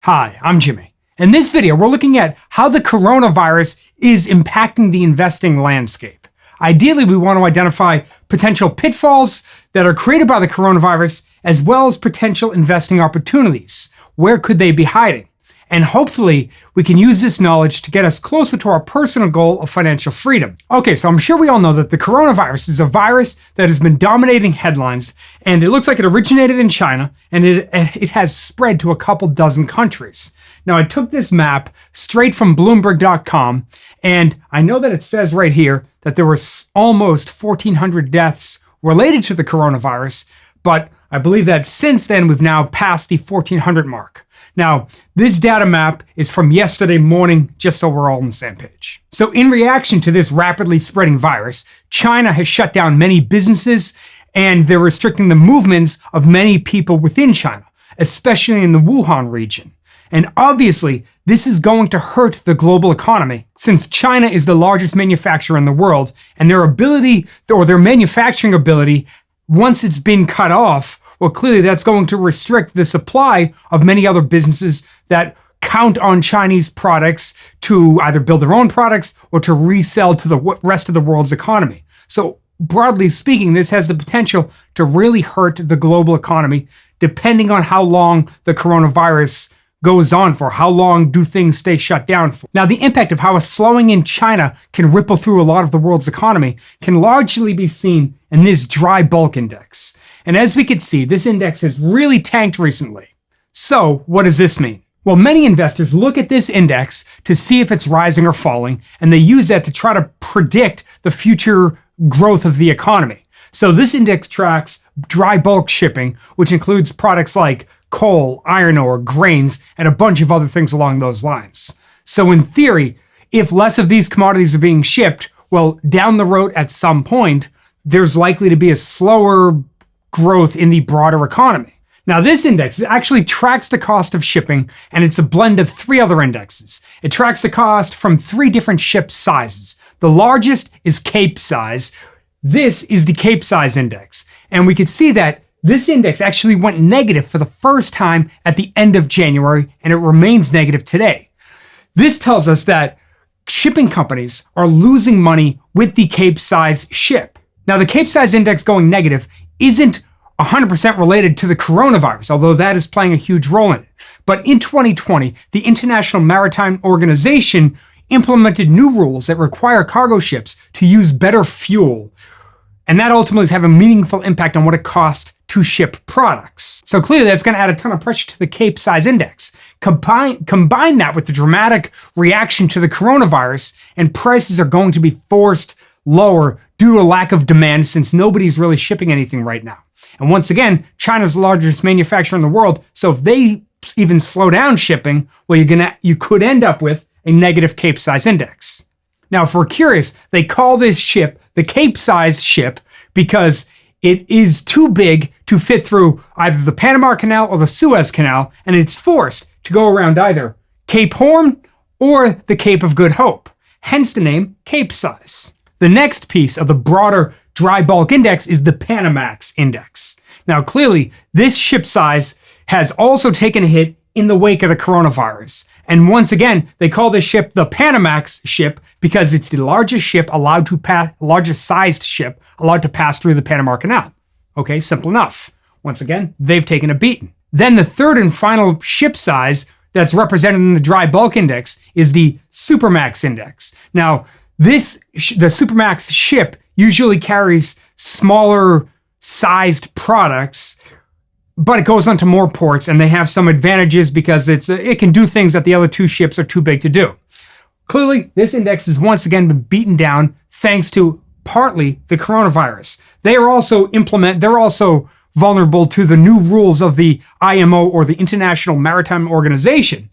Hi, I'm Jimmy. In this video, we're looking at how the coronavirus is impacting the investing landscape. Ideally, we want to identify potential pitfalls that are created by the coronavirus, as well as potential investing opportunities. Where could they be hiding? And hopefully, we can use this knowledge to get us closer to our personal goal of financial freedom. Okay, so I'm sure we all know that the coronavirus is a virus that has been dominating headlines, and it looks like it originated in China, and it has spread to a couple dozen countries. Now, I took this map straight from Bloomberg.com, and I know that it says right here that there were almost 1,400 deaths related to the coronavirus, but I believe that since then, we've now passed the 1,400 mark. Now, this data map is from yesterday morning, just so we're all on the same page. So in reaction to this rapidly spreading virus, China has shut down many businesses, and they're restricting the movements of many people within China, especially in the Wuhan region. And obviously, this is going to hurt the global economy, since China is the largest manufacturer in the world, and their ability, or their manufacturing ability, once it's been cut off, well, clearly that's going to restrict the supply of many other businesses that count on Chinese products to either build their own products or to resell to the rest of the world's economy. So broadly speaking, this has the potential to really hurt the global economy, depending on how long the coronavirus goes on for. How long do things stay shut down for? Now, the impact of how a slowing in China can ripple through a lot of the world's economy can largely be seen in this dry bulk index. And as we can see, this index has really tanked recently. So what does this mean? Well, many investors look at this index to see if it's rising or falling, and they use that to try to predict the future growth of the economy. So this index tracks dry bulk shipping, which includes products like coal, iron ore, grains, and a bunch of other things along those lines. So in theory, if less of these commodities are being shipped, well, down the road at some point, there's likely to be a slower growth in the broader economy. Now, this index actually tracks the cost of shipping, and it's a blend of three other indexes. It tracks the cost from three different ship sizes. The largest is Capesize. This is the Capesize Index. And we could see that this index actually went negative for the first time at the end of January, and it remains negative today. This tells us that shipping companies are losing money with the Capesize ship. Now, the Capesize Index going negative isn't 100% related to the coronavirus, although that is playing a huge role in it. But in 2020, the International Maritime Organization implemented new rules that require cargo ships to use better fuel. And that ultimately is having a meaningful impact on what it costs to ship products. So clearly that's going to add a ton of pressure to the Capesize Index. Combine that with the dramatic reaction to the coronavirus, and prices are going to be forced lower due to a lack of demand, since nobody's really shipping anything right now. And once again, China's the largest manufacturer in the world, so if they even slow down shipping, well, you could end up with a negative Capesize Index. Now, if we're curious, they call this ship the Capesize ship because it is too big to fit through either the Panama Canal or the Suez Canal, and it's forced to go around either Cape Horn or the Cape of Good Hope, hence the name Capesize. The next piece of the broader dry bulk index is the Panamax index. Now, clearly, this ship size has also taken a hit in the wake of the coronavirus. And once again, they call this ship the Panamax ship because it's the largest sized ship allowed to pass through the Panama Canal. Okay, simple enough. Once again, they've taken a beating. Then the third and final ship size that's represented in the dry bulk index is the Supermax index. Now, the Supermax ship usually carries smaller sized products, but it goes onto more ports, and they have some advantages because it can do things that the other two ships are too big to do. Clearly, this index has once again been beaten down thanks to partly the coronavirus. They're also vulnerable to the new rules of the IMO, or the International Maritime Organization,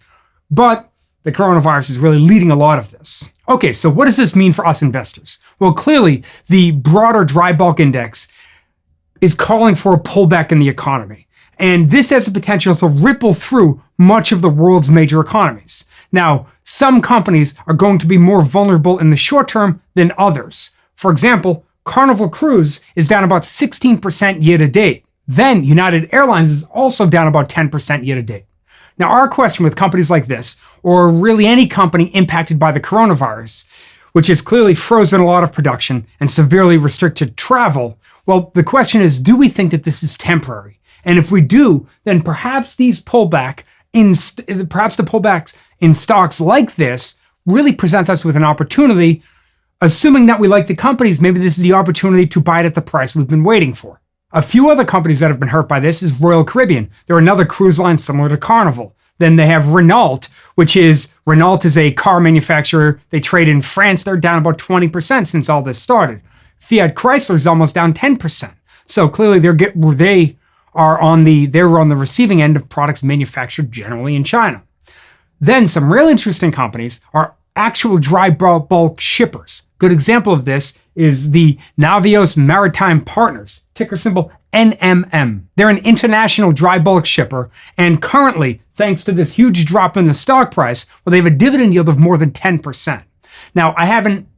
but the coronavirus is really leading a lot of this. Okay, so what does this mean for us investors? Well, clearly, the broader dry bulk index is calling for a pullback in the economy. And this has the potential to ripple through much of the world's major economies. Now, some companies are going to be more vulnerable in the short term than others. For example, Carnival Cruise is down about 16% year to date. Then United Airlines is also down about 10% year to date. Now, our question with companies like this, or really any company impacted by the coronavirus, which has clearly frozen a lot of production and severely restricted travel, well, the question is, do we think that this is temporary? And if we do, then perhaps the pullbacks in stocks like this really present us with an opportunity. Assuming that we like the companies, maybe this is the opportunity to buy it at the price we've been waiting for. A few other companies that have been hurt by this is Royal Caribbean. They're another cruise line similar to Carnival. Then they have Renault, Renault is a car manufacturer. They trade in France. They're down about 20% since all this started. Fiat Chrysler is almost down 10%. So clearly they're on the receiving end of products manufactured generally in China. Then some real interesting companies are actual dry bulk shippers. Good example of this is the Navios Maritime Partners, ticker symbol NMM. They're an international dry bulk shipper, and currently, thanks to this huge drop in the stock price, well, they have a dividend yield of more than 10%. Now, I haven't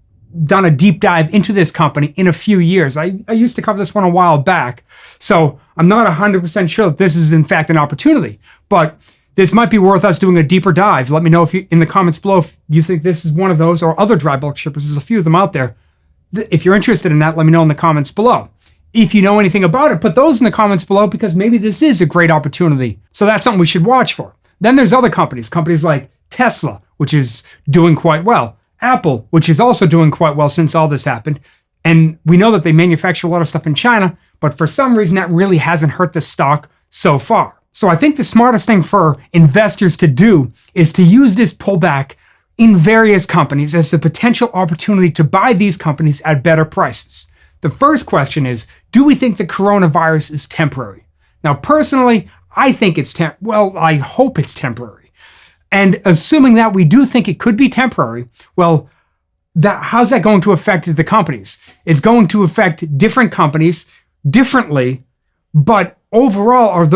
done a deep dive into this company in a few years. I used to cover this one a while back, so I'm not 100% sure that this is in fact an opportunity, but this might be worth us doing a deeper dive. Let me know in the comments below if you think this is one of those or other dry bulk shippers. There's a few of them out there. If you're interested in that, let me know in the comments below. If you know anything about it, put those in the comments below because maybe this is a great opportunity. So that's something we should watch for. Then there's other companies like Tesla, which is doing quite well. Apple, which is also doing quite well since all this happened. And we know that they manufacture a lot of stuff in China, but for some reason that really hasn't hurt the stock so far. So I think the smartest thing for investors to do is to use this pullback in various companies as the potential opportunity to buy these companies at better prices. The first question is, do we think the coronavirus is temporary? Now, personally, I think I hope it's temporary. And assuming that we do think it could be temporary, well, how's that going to affect the companies? It's going to affect different companies differently, but overall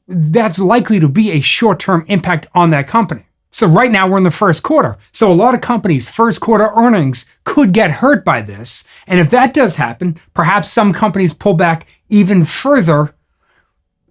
that's likely to be a short-term impact on that company. So right now we're in the first quarter. So a lot of companies' first quarter earnings could get hurt by this. And if that does happen, perhaps some companies pull back even further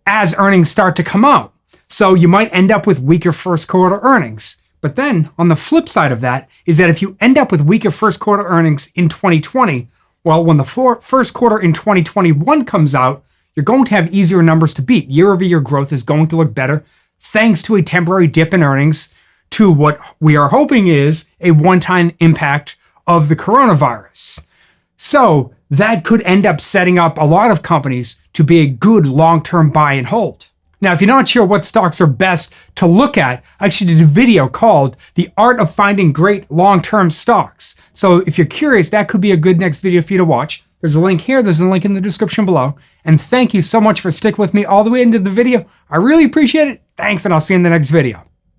as earnings start to come out. So you might end up with weaker first quarter earnings. But then on the flip side of that is that if you end up with weaker first quarter earnings in 2020, well, when the first quarter in 2021 comes out, you're going to have easier numbers to beat. Year-over-year growth is going to look better thanks to a temporary dip in earnings to what we are hoping is a one-time impact of the coronavirus. So that could end up setting up a lot of companies to be a good long-term buy and hold. Now, if you're not sure what stocks are best to look at, I actually did a video called The Art of Finding Great Long-Term Stocks. So if you're curious, that could be a good next video for you to watch. There's a link here. There's a link in the description below. And thank you so much for sticking with me all the way into the video. I really appreciate it. Thanks, and I'll see you in the next video.